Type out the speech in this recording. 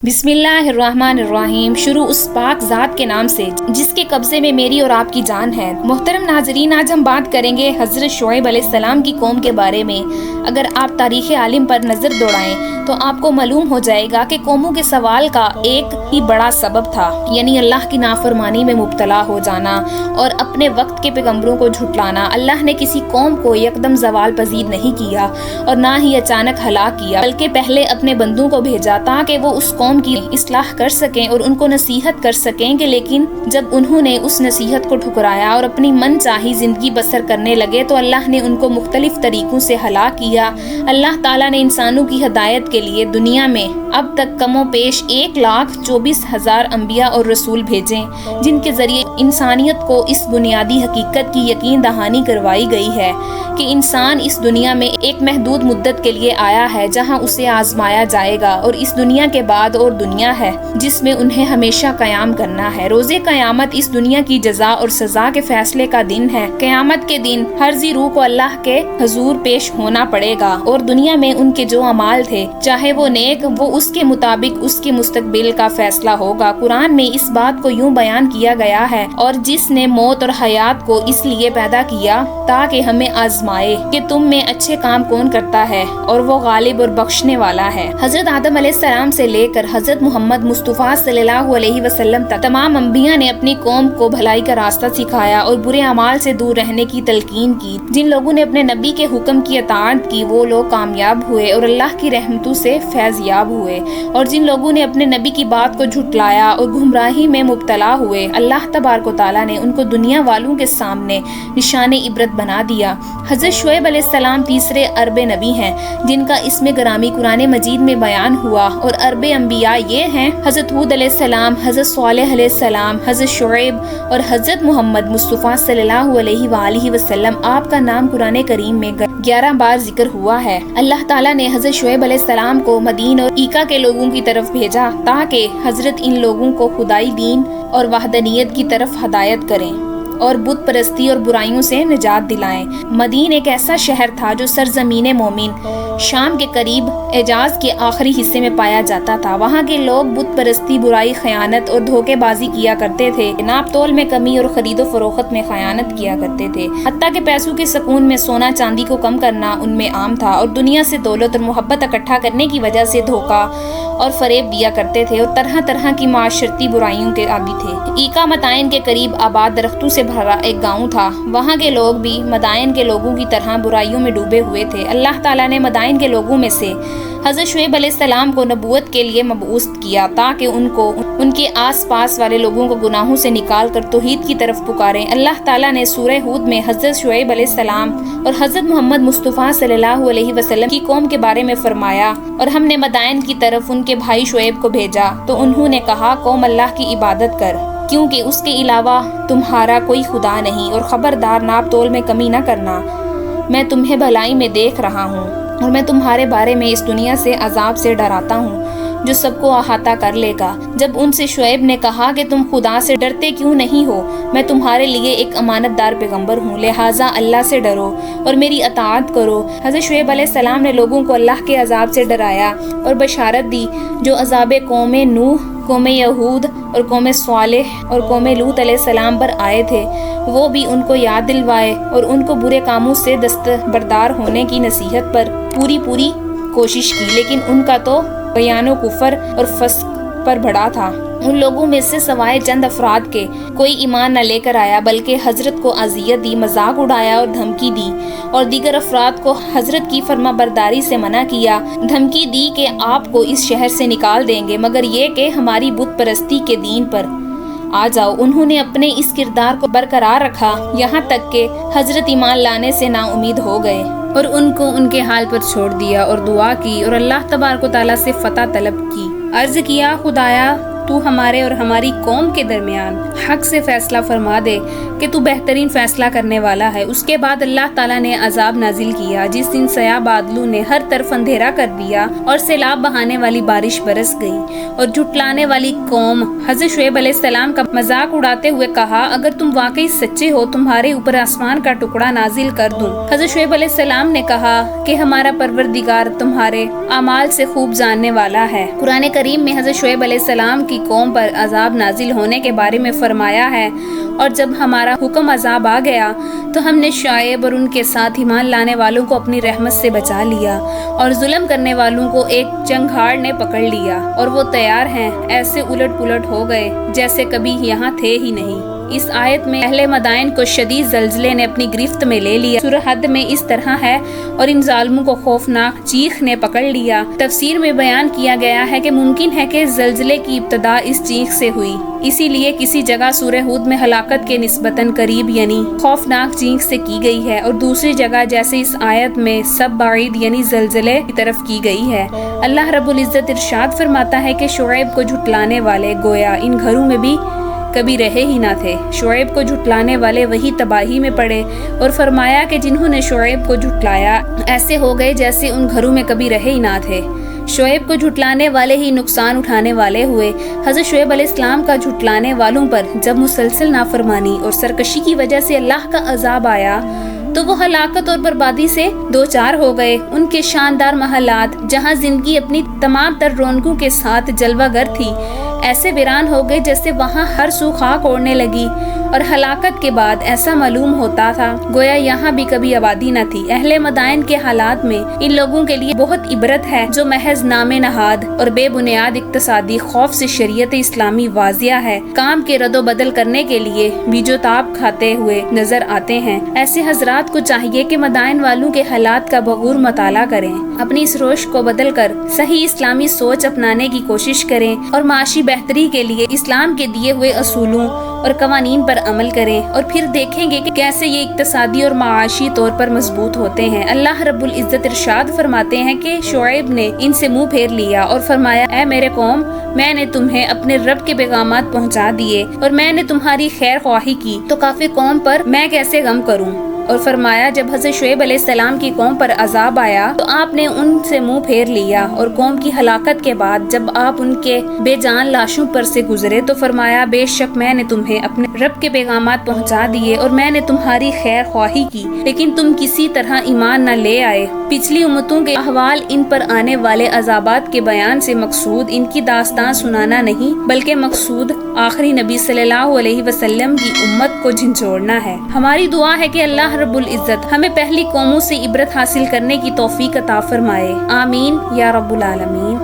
بسم اللہ الرحمن الرحیم۔ شروع اس پاک ذات کے نام سے جس کے قبضے میں میری اور آپ کی جان ہے۔ محترم ناظرین، آج ہم بات کریں گے حضرت شعیب علیہ السلام کی قوم کے بارے میں۔ اگر آپ تاریخ عالم پر نظر دوڑائیں تو آپ کو معلوم ہو جائے گا کہ قوموں کے سوال کا ایک ہی بڑا سبب تھا، یعنی اللہ کی نافرمانی میں مبتلا ہو جانا اور اپنے وقت کے پیغمبروں کو جھٹلانا۔ اللہ نے کسی قوم کو یکدم زوال پذیر نہیں کیا اور نہ ہی اچانک ہلاک کیا، بلکہ پہلے اپنے بندوں کو بھیجا تاکہ وہ اس قوم کی اصلاح کر سکیں اور ان کو نصیحت کر سکیں کہ لیکن جب انہوں نے اس نصیحت کو ٹھکرایا اور اپنی من چاہی زندگی بسر کرنے لگے تو اللہ نے ان کو مختلف طریقوں سے ہلاک کیا۔ اللہ تعالیٰ نے انسانوں کی ہدایت کے لیے دنیا میں اب تک کم و بیش 1,24,000 انبیاء اور رسول بھیجے، جن کے ذریعے انسانیت کو اس بنیادی حقیقت کی یقین دہانی کروائی گئی ہے کہ انسان اس دنیا میں ایک محدود مدت کے لیے آیا ہے جہاں اسے آزمایا جائے گا، اور اس دنیا کے بعد اور دنیا ہے جس میں انہیں ہمیشہ قیام کرنا ہے۔ روز قیامت اس دنیا کی جزا اور سزا کے فیصلے کا دن ہے۔ قیامت کے دن ہر ذی روح کو اللہ کے حضور پیش ہونا پڑے گا اور دنیا میں ان کے جو اعمال تھے چاہے وہ نیک، وہ اس کے مطابق اس کے مستقبل کا فیصلہ ہوگا۔ قرآن میں اس بات کو یوں بیان کیا گیا ہے، اور جس نے موت اور حیات کو اس لیے پیدا کیا تاکہ ہمیں آزمائے کہ تم میں اچھے کام کون کرتا ہے، اور وہ غالب اور بخشنے والا ہے۔ حضرت آدم علیہ السلام سے لے کر حضرت محمد مصطفیٰ صلی اللہ علیہ وسلم تک تمام انبیاء نے اپنی قوم کو بھلائی کا راستہ سکھایا اور برے اعمال سے دور رہنے کی تلقین کی۔ جن لوگوں نے اپنے نبی کے حکم کی اطاعت کی وہ لوگ کامیاب ہوئے اور اللہ کی رحمتوں سے فیض یاب ہوئے، اور جن لوگوں نے اپنے نبی کی بات کو جھٹلایا اور گمراہی میں مبتلا ہوئے اللہ تبارک و تعالیٰ نے ان کو دنیا والوں کے سامنے نشان عبرت بنا دیا۔ حضرت شعیب علیہ السلام تیسرے ارب نبی ہیں جن کا اسم گرامی قرآن مجید میں بیان ہوا، اور ارب انبیاء یہ ہیں حضرت ہود علیہ السلام، حضرت صالح علیہ السلام، حضرت شعیب اور حضرت محمد مصطفیٰ صلی اللہ علیہ وآلہ وسلم۔ آپ کا نام قرآن کریم میں 11 بار ذکر ہوا ہے۔ اللہ تعالیٰ نے حضرت شعیب علیہ السلام کو مدین اور ایکا کے لوگوں کی طرف بھیجا تاکہ حضرت ان لوگوں کو خدائی دین اور وحدانیت کی طرف ہدایت کریں اور بت پرستی اور برائیوں سے نجات دلائیں۔ مدین ایک ایسا شہر تھا جو سرزمین مومن شام کے قریب حجاز کے آخری حصے میں پایا جاتا تھا۔ وہاں کے لوگ بت پرستی، برائی، خیانت اور دھوکے بازی کیا کرتے تھے، ناپ تول میں کمی اور خرید و فروخت میں خیانت کیا کرتے تھے، حتیٰ کہ پیسوں کے سکون میں سونا چاندی کو کم کرنا ان میں عام تھا، اور دنیا سے دولت اور محبت اکٹھا کرنے کی وجہ سے دھوکہ اور فریب دیا کرتے تھے، اور طرح طرح کی معاشرتی برائیوں کے عادی تھے۔ ایکا مدائن کے قریب آباد درختوں سے بھرا ایک گاؤں تھا۔ وہاں کے لوگ بھی مدائن کے لوگوں کی طرح برائیوں میں ڈوبے ہوئے تھے۔ اللہ تعالیٰ نے مدائن کے لوگوں میں سے حضرت شعیب علیہ السلام کو نبوت کے لیے مبعوث کیا تاکہ ان کے آس پاس والے لوگوں کو گناہوں سے نکال کر توحید کی طرف پکاریں۔ اللہ تعالیٰ نے سورہ ہود میں حضرت شعیب علیہ السلام اور حضرت محمد مصطفیٰ صلی اللہ علیہ وسلم کی قوم کے بارے میں فرمایا، اور ہم نے مدائن کی طرف ان کے بھائی شعیب کو بھیجا تو انہوں نے کہا، قوم اللہ کی عبادت کر، کیونکہ اس کے علاوہ تمہارا کوئی خدا نہیں، اور خبردار ناپ تول میں کمی نہ کرنا، میں تمہیں بھلائی میں دیکھ رہا ہوں، اور میں تمہارے بارے میں اس دنیا سے عذاب سے ڈراتا ہوں جو سب کو احاطہ کر لے گا۔ جب ان سے شعیب نے کہا کہ تم خدا سے ڈرتے کیوں نہیں ہو، میں تمہارے لیے ایک امانت دار پیغمبر ہوں، لہٰذا اللہ سے ڈرو اور میری اطاعت کرو۔ حضرت شعیب علیہ السلام نے لوگوں کو اللہ کے عذاب سے ڈرایا اور بشارت دی جو عذاب قوم نوح، قوم یہود اور قوم صالح اور قوم لوط علیہ السلام پر آئے تھے، وہ بھی ان کو یاد دلوائے اور ان کو برے کاموں سے دستبردار ہونے کی نصیحت پر پوری کوشش کی، لیکن ان کا تو بیان و کفر اور فسق پر بڑھا تھا۔ ان لوگوں میں سے سوائے چند افراد کے کوئی ایمان نہ لے کر آیا، بلکہ حضرت کو اذیت دی، مذاق اڑایا اور دھمکی دی، اور دیگر افراد کو حضرت کی فرما برداری سے منع کیا، دھمکی دی کہ آپ کو اس شہر سے نکال دیں گے مگر یہ کہ ہماری بت پرستی کے دین پر آ جاؤ۔ انہوں نے اپنے اس کردار کو برقرار رکھا یہاں تک کہ حضرت ایمان لانے سے نا امید ہو گئے اور ان کو ان کے حال پر چھوڑ دیا، اور دعا کی اور اللہ تبارک و تعالیٰ سے فتح طلب کی۔ عرض کیا، خدایا تو ہمارے اور ہماری قوم کے درمیان حق سے فیصلہ فرما دے کہ تو بہترین فیصلہ کرنے والا ہے۔ اس کے بعد اللہ تعالیٰ نے عذاب نازل کیا، جس دن سیاہ بادلوں نے ہر طرف اندھیرا کر دیا اور سیلاب بہانے والی بارش برس گئی، اور جھٹلانے والی قوم حضرت شعیب علیہ السلام کا مذاق اڑاتے ہوئے کہا، اگر تم واقعی سچے ہو تمہارے اوپر آسمان کا ٹکڑا نازل کر دوں۔ حضرت شعیب علیہ السلام نے کہا کہ ہمارا پروردگار تمہارے اعمال سے خوب جاننے والا ہے۔ قرآن کریم میں حضرت شعیب علیہ السلام کی قوم پر عذاب نازل ہونے کے بارے میں فرمایا ہے، اور جب ہمارا حکم عذاب آ گیا تو ہم نے شعیب اور ان کے ساتھ ایمان لانے والوں کو اپنی رحمت سے بچا لیا، اور ظلم کرنے والوں کو ایک چنگھاڑ نے پکڑ لیا، اور وہ تیار ہیں ایسے الٹ پلٹ ہو گئے جیسے کبھی یہاں تھے ہی نہیں۔ اس آیت میں اہل مدائن کو شدید زلزلے نے اپنی گرفت میں لے لیا۔ سورہ حد میں اس طرح ہے، اور ان ظالموں کو خوفناک چیخ نے پکڑ لیا۔ تفسیر میں بیان کیا گیا ہے کہ ممکن ہے کہ زلزلے کی ابتدا اس چیخ سے ہوئی، اسی لیے کسی جگہ سورہ ہود میں ہلاکت کے نسبتاً قریب یعنی خوفناک چیخ سے کی گئی ہے، اور دوسری جگہ جیسے اس آیت میں سب بعید یعنی زلزلے کی طرف کی گئی ہے۔ اللہ رب العزت ارشاد فرماتا ہے کہ شعیب کو جھٹلانے والے گویا ان گھروں میں بھی کبھی رہے ہی نہ تھے۔ شعیب کو جھٹلانے والے وہی تباہی میں پڑے، اور فرمایا کہ جنہوں نے شعیب کو جھٹلایا ایسے ہو گئے جیسے ان گھروں میں کبھی رہے ہی نہ تھے۔ شعیب کو جھٹلانے والے ہی نقصان اٹھانے والے ہوئے۔ حضرت شعیب علیہ السلام کا جھٹلانے والوں پر جب مسلسل نافرمانی اور سرکشی کی وجہ سے اللہ کا عذاب آیا تو وہ ہلاکت اور بربادی سے دوچار ہو گئے۔ ان کے شاندار محلات جہاں زندگی اپنی تمام تر رونقوں کے ساتھ جلوہ گر تھی، ایسے ویران ہو گئے جیسے وہاں ہر سو خاک اوڑنے لگی، اور ہلاکت کے بعد ایسا معلوم ہوتا تھا گویا یہاں بھی کبھی آبادی نہ تھی۔ اہل مدائن کے حالات میں ان لوگوں کے لیے بہت عبرت ہے جو محض نام نہاد اور بے بنیاد اقتصادی خوف سے شریعت اسلامی واضح ہے کام کے رد و بدل کرنے کے لیے بیج و تاب کھاتے ہوئے نظر آتے ہیں۔ ایسے حضرات کو چاہیے کہ مدائن والوں کے حالات کا بغور مطالعہ کریں، اپنی اس روش کو بدل کر صحیح اسلامی سوچ اپنانے کی کوشش کریں، اور معاشی بہتری کے لیے اسلام کے دیے ہوئے اصولوں اور قوانین پر عمل کریں، اور پھر دیکھیں گے کہ کیسے یہ اقتصادی اور معاشی طور پر مضبوط ہوتے ہیں۔ اللہ رب العزت ارشاد فرماتے ہیں کہ شعیب نے ان سے منہ پھیر لیا اور فرمایا، اے میرے قوم، میں نے تمہیں اپنے رب کے پیغامات پہنچا دیے اور میں نے تمہاری خیر خواہی کی، تو کافر قوم پر میں کیسے غم کروں؟ اور فرمایا جب حضرت شعیب علیہ السلام کی قوم پر عذاب آیا تو آپ نے ان سے منہ پھیر لیا، اور قوم کی ہلاکت کے بعد جب آپ ان کے بے جان لاشوں پر سے گزرے تو فرمایا، بے شک میں نے تمہیں اپنے رب کے پیغامات پہنچا دیے اور میں نے تمہاری خیر خواہی کی، لیکن تم کسی طرح ایمان نہ لے آئے۔ پچھلی امتوں کے احوال ان پر آنے والے عذابات کے بیان سے مقصود ان کی داستان سنانا نہیں، بلکہ مقصود آخری نبی صلی اللہ علیہ وسلم کی امت کو جھنجھوڑنا ہے۔ ہماری دعا ہے کہ اللہ رب العزت ہمیں پہلی قوموں سے عبرت حاصل کرنے کی توفیق عطا فرمائے، آمین یا رب العالمین۔